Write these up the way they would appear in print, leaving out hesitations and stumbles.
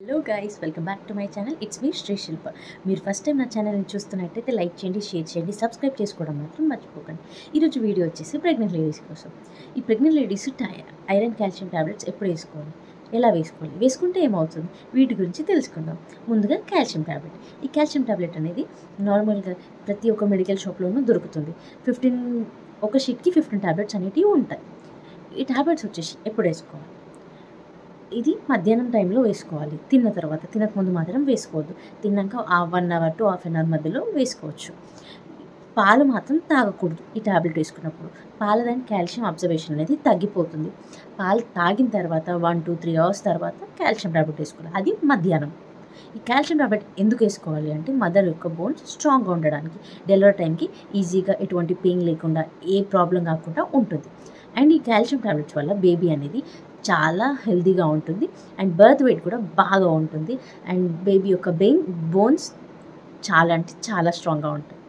Hello guys, welcome back to my channel. It's me Sri Shilpa. మీరు first time నా ఛానల్ని చూస్తున్నట్టయితే లైక్ చేయండి, షేర్ చేయండి, సబ్స్క్రైబ్ చేసుకోవడం మాత్రం మర్చిపోకండి. ఈరోజు వీడియో వచ్చేసి ప్రెగ్నెంట్ లేడీస్ కోసం. ఈ pregnant ladies iron calcium tablets ఎప్పుడు వేసుకోవాలి, ఎలా వేసుకోవాలి, వేసుకుంటే ఏమవుతుంది, వీటి గురించి తెలుసుకుందాం. ముందుగా కాల్షియం టాబ్లెట్. ఈ కాల్షియం టాబ్లెట్ అనేది నార్మల్గా ప్రతి ఒక్క మెడికల్ షాప్లోనూ దొరుకుతుంది. ఒక షీట్కి 15 టాబ్లెట్స్ అనేటివి ఉంటాయి. ఈ టాబ్లెట్స్ వచ్చేసి ఎప్పుడు వేసుకోవాలి, ఇది మధ్యాహ్నం టైంలో వేసుకోవాలి. తిన్న తర్వాత, తినకముందు మాత్రం వేసుకోవద్దు. తిన్నాక 1 hour to half an hour మధ్యలో వేసుకోవచ్చు. పాలు మాత్రం తాగకూడదు. ఈ టాబ్లెట్ వేసుకున్నప్పుడు పాలదాని కాల్షియం అబ్జర్వేషన్ అనేది తగ్గిపోతుంది. పాలు తాగిన తర్వాత 1 to 3 అవర్స్ తర్వాత కాల్షియం టాబ్లెట్ వేసుకోవాలి. అది మధ్యాహ్నం. ఈ కాల్షియం టాబ్లెట్ ఎందుకు వేసుకోవాలి అంటే మదర్ యొక్క బోన్స్ స్ట్రాంగ్గా ఉండడానికి, డెలివరీ టైంకి ఈజీగా ఎటువంటి పెయిన్ లేకుండా, ఏ ప్రాబ్లం కాకుండా ఉంటుంది. అండ్ ఈ కాల్షియం టాబ్లెట్స్ వల్ల బేబీ అనేది చాలా హెల్తీగా ఉంటుంది అండ్ బర్త్ వెయిట్ కూడా బాగా ఉంటుంది. అండ్ బేబీ యొక్క బోన్స్ చాలా అంటే చాలా స్ట్రాంగ్గా ఉంటాయి.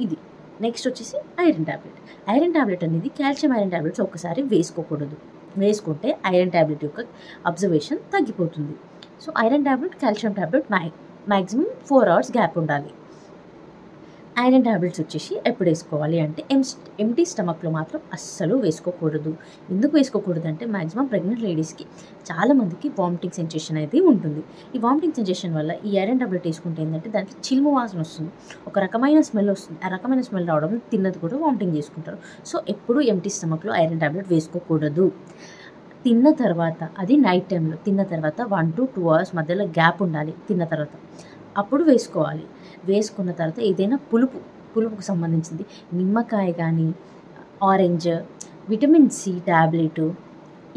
ఇది నెక్స్ట్ వచ్చేసి ఐరన్ టాబ్లెట్. ఐరన్ టాబ్లెట్ అనేది కాల్షియం ఐరన్ టాబ్లెట్స్ ఒక్కసారి వేసుకోకూడదు. వేసుకుంటే ఐరన్ టాబ్లెట్ యొక్క అబ్జర్వేషన్ తగ్గిపోతుంది. So iron tablet, calcium tablet maximum 4 hours gap ఉండాలి. ఐరన్ టాబ్లెట్స్ వచ్చేసి ఎప్పుడు వేసుకోవాలి అంటే ఎంటీ స్టమక్లో మాత్రం అస్సలు వేసుకోకూడదు. ఎందుకు వేసుకోకూడదు అంటే మ్యాక్సిమం ప్రెగ్నెంట్ లేడీస్కి చాలామందికి వామిటింగ్ సెన్సేషన్ అయితే ఉంటుంది. ఈ వామిటింగ్ సెన్సేషన్ వల్ల ఈ ఐరన్ టాబ్లెట్ వేసుకుంటే ఏంటంటే దానికి చిల్ము వాసన వస్తుంది, ఒక రకమైన స్మెల్ వస్తుంది. ఆ రకమైన స్మెల్ రావడం తిన్నది కూడా వామిటింగ్ చేసుకుంటారు. సో ఎప్పుడు ఎంటీ స్టమక్లో ఐరన్ టాబ్లెట్ వేసుకోకూడదు. తిన్న తర్వాత, అది నైట్ టైంలో తిన్న తర్వాత 1 to 2 అవర్స్ మధ్యలో గ్యాప్ ఉండాలి. తిన్న తర్వాత అప్పుడు వేసుకోవాలి. వేసుకున్న తర్వాత ఏదైనా పులుపుకు సంబంధించింది, నిమ్మకాయ కానీ, ఆరెంజ్, విటమిన్ సి టాబ్లెట్,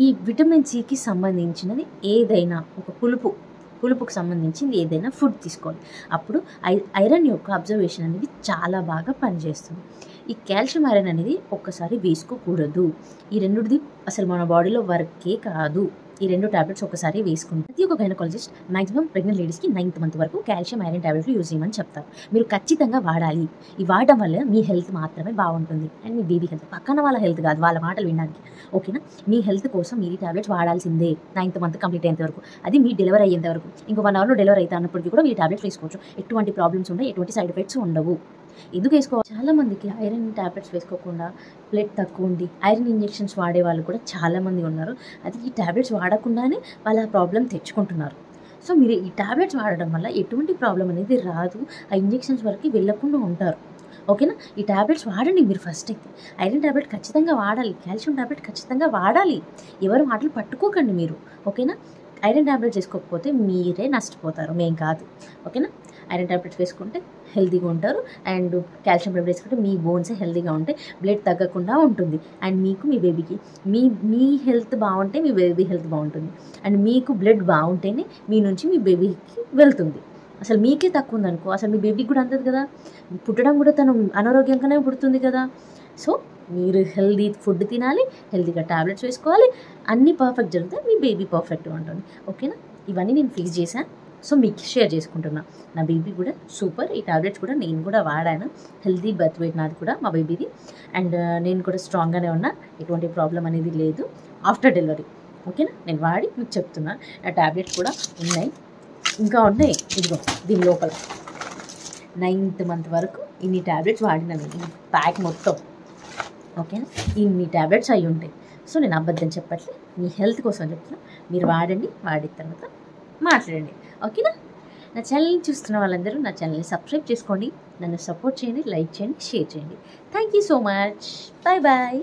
ఈ విటమిన్ సికి సంబంధించినది ఏదైనా, ఒక పులుపుకు సంబంధించింది ఏదైనా ఫుడ్ తీసుకోవాలి. అప్పుడు ఐరన్ యొక్క అబ్జర్వేషన్ అనేది చాలా బాగా పనిచేస్తుంది. ఈ కాల్షియం ఐరన్ అనేది ఒక్కసారి వేసుకోకూడదు. ఈ రెండుది అసలు మన బాడీలో వర్కే కాదు. ఈ 2 టాబ్లెట్స్ ఒకసారి వేసుకుంటే ప్రతి ఒక్క గైనకాలజిస్ట్ మ్యాక్సిమం ప్రెగ్నెంట్ లేడీస్కి 9th మంత్ వరకు కాల్షియం ఐరన్ టాబ్లెట్లు యూజ్ చేయమని చెప్తారు. మీరు ఖచ్చితంగా వాడాలి. ఈ వాడడం వల్ల మీ హెల్త్ మాత్రమే బాగుంటుంది అండ్ మీ బేబీ హెల్త్, పక్కన వాళ్ళ హెల్త్ కాదు, వాళ్ళ మాటలు వినడానికి. ఓకేనా? మీ హెల్త్ కోసం మీరు ఈ టాబ్లెట్స్ వాడాల్సిందే 9th మంత్ కంప్లీట్ అయ్యేంత వరకు. అది మీ డెలివరీ అయ్యేంత వరకు. ఇంకో 1 అవర్లో డెలివరీ అయితే అన్నప్పటికీ కూడా మీరు టాబ్లెట్స్ వేసుకోవచ్చు. ఎటువంటి ప్రాబ్లమ్స్ ఉండవు, ఎటువంటి సైడ్ ఎఫెక్ట్స్ ఉండవు. ఎందుకు వేసుకోవాలి? చాలామందికి ఐరన్ టాబ్లెట్స్ వేసుకోకుండా బ్లడ్ తక్కువ ఉండి ఐరన్ ఇంజెక్షన్స్ వాడే వాళ్ళు కూడా చాలామంది ఉన్నారు. అది ఈ టాబ్లెట్స్ వాడకుండానే వాళ్ళ ప్రాబ్లం తెచ్చుకుంటున్నారు. సో మీరు ఈ టాబ్లెట్స్ వాడడం వల్ల ఎటువంటి ప్రాబ్లం అనేది రాదు. ఆ ఇంజెక్షన్స్ వరకు వెళ్ళకుండా ఉంటారు. ఓకేనా? ఈ టాబ్లెట్స్ వాడండి మీరు. ఫస్ట్ అయితే ఐరన్ టాబ్లెట్ ఖచ్చితంగా వాడాలి, కాల్షియం టాబ్లెట్ ఖచ్చితంగా వాడాలి. ఎవరు మాటలు పట్టుకోకండి మీరు. ఓకేనా? ఐరన్ టాబ్లెట్స్ వేసుకోకపోతే మీరే నష్టపోతారు, మేం కాదు. ఓకేనా? ఐరన్ టాబ్లెట్స్ వేసుకుంటే హెల్తీగా ఉంటారు అండ్ కాల్షియం టాబ్లెట్స్ వేసుకుంటే మీ బోన్స్ హెల్తీగా ఉంటాయి, బ్లడ్ తగ్గకుండా ఉంటుంది. అండ్ మీకు, మీ బేబీకి, మీ హెల్త్ బాగుంటే మీ బేబీ హెల్త్ బాగుంటుంది. అండ్ మీకు బ్లడ్ బాగుంటేనే మీ నుంచి మీ బేబీకి వెళ్తుంది. అసలు మీకే తక్కువ ఉందనుకో అసలు మీ బేబీకి కూడా అందదు కదా. పుట్టడం కూడా తను అనారోగ్యంగానే పుడుతుంది కదా. సో మీరు హెల్తీ ఫుడ్ తినాలి, హెల్తీగా టాబ్లెట్స్ వేసుకోవాలి. అన్నీ పర్ఫెక్ట్ జరిగితే మీ బేబీ పర్ఫెక్ట్గా ఉంటుంది. ఓకేనా? ఇవన్నీ నేను ఫిక్స్ చేశాను. సో మీకు షేర్ చేసుకుంటున్నా. నా బేబీ కూడా సూపర్. ఈ టాబ్లెట్స్ కూడా నేను కూడా వాడాను. హెల్తీ బర్త్ వెయిట్ నాది కూడా, మా బేబీది. అండ్ నేను కూడా స్ట్రాంగ్గానే ఉన్నా, ఎటువంటి ప్రాబ్లం అనేది లేదు ఆఫ్టర్ డెలివరీ. ఓకేనా? నేను వాడి మీకు చెప్తున్నా. నా టాబ్లెట్స్ కూడా ఉన్నాయి, ఇంకా ఉన్నాయి. ఇదిగో దీని లోపల 9th మంత్ వరకు ఇన్ని టాబ్లెట్స్ వాడినాను, ఈ ప్యాక్ మొత్తం. ఓకేనా? ఇన్ని టాబ్లెట్స్ అయి ఉంటాయి. సో నేను అబద్ధం చెప్పట్లే, మీ హెల్త్ కోసం చెప్తున్నా. మీరు వాడండి, వాడిన తర్వాత మాట్లాడండి. ఓకేనా? నా ఛానల్ని చూస్తున్న వాళ్ళందరూ నా ఛానల్ని సబ్స్క్రైబ్ చేసుకోండి, నన్ను సపోర్ట్ చేయండి, లైక్ చేయండి, షేర్ చేయండి. Thank you so much. Bye bye.